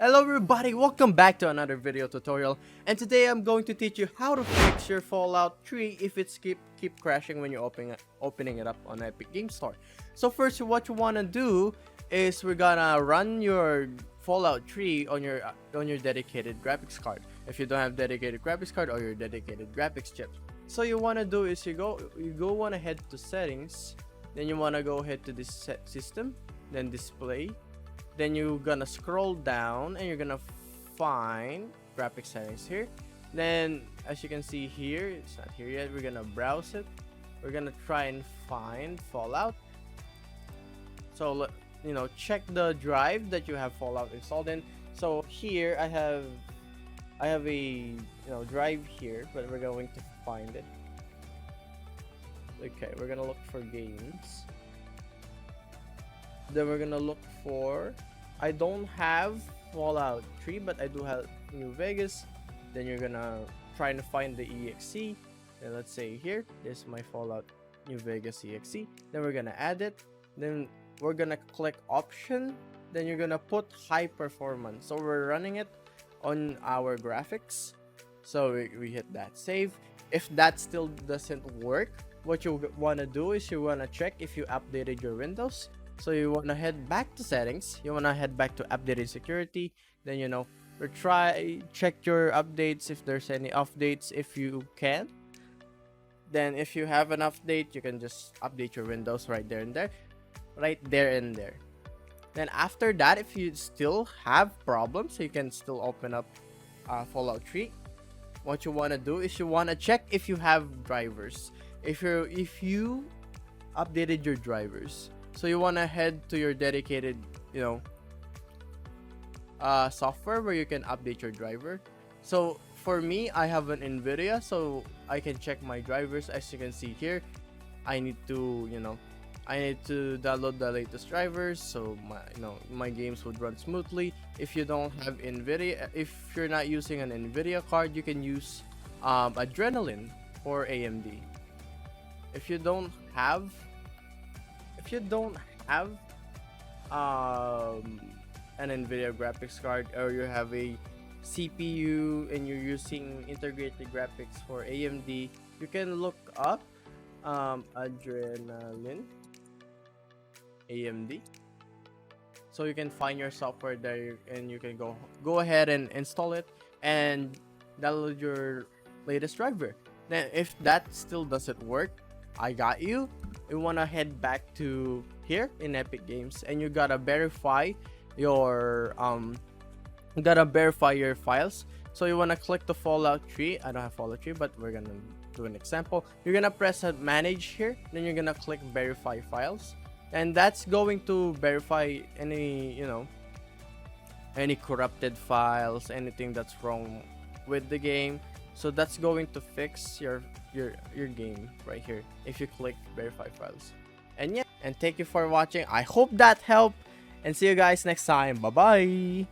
Hello everybody, welcome back to another video tutorial, and today I'm going to teach you how to fix your Fallout 3 if it's keep crashing when you're opening it up on Epic Game Store. So first, what you want to do is we're gonna run your Fallout 3 on your dedicated graphics card. If you don't have dedicated graphics card or your dedicated graphics chip, so you want to do is you want to head to settings, then you want to go ahead to this system, then display. Then you're gonna scroll down and you're gonna find graphic settings here. Then as you can see here, it's not here yet. We're gonna browse it. We're gonna try and find Fallout. So check the drive that you have Fallout installed in. So here I have a drive here, but we're going to find it. Okay, we're gonna look for games. Then we're gonna look for, I don't have Fallout 3, but I do have New Vegas. Then you're gonna try to find the exe. And let's say here, this is my Fallout New Vegas exe. Then we're gonna add it. Then we're gonna click option. Then you're gonna put high performance. So we're running it on our graphics. So we hit that save. If that still doesn't work, what you wanna do is you wanna check if you updated your Windows. So you want to head back to settings, you want to head back to updated security, then check your updates if there's any updates if you can. Then if you have an update, you can just update your Windows right there and there. Then after that, if you still have problems, you can still open up Fallout 3. What you want to do is you want to check if you have drivers. If you updated your drivers, so you want to head to your dedicated, software where you can update your driver. So for me, I have an NVIDIA, so I can check my drivers. As you can see here, I need to download the latest drivers, so my games would run smoothly. If you don't have NVIDIA, if you're not using an NVIDIA card, you can use Adrenaline or AMD. If you don't have an NVIDIA graphics card, or you have a CPU and you're using integrated graphics for AMD, you can look up Adrenaline AMD. So you can find your software there and you can go ahead and install it and download your latest driver. Then if that still doesn't work, I got you. You want to head back to here in Epic Games and you gotta verify your files. So you want to click the Fallout 3. I don't have Fallout 3, but we're gonna do an example. You're gonna press manage here, then you're gonna click verify files, and that's going to verify any corrupted files, anything that's wrong with the game. So that's going to fix your game right here if you click verify files. And yeah, and thank you for watching. I hope that helped, and see you guys next time. Bye bye.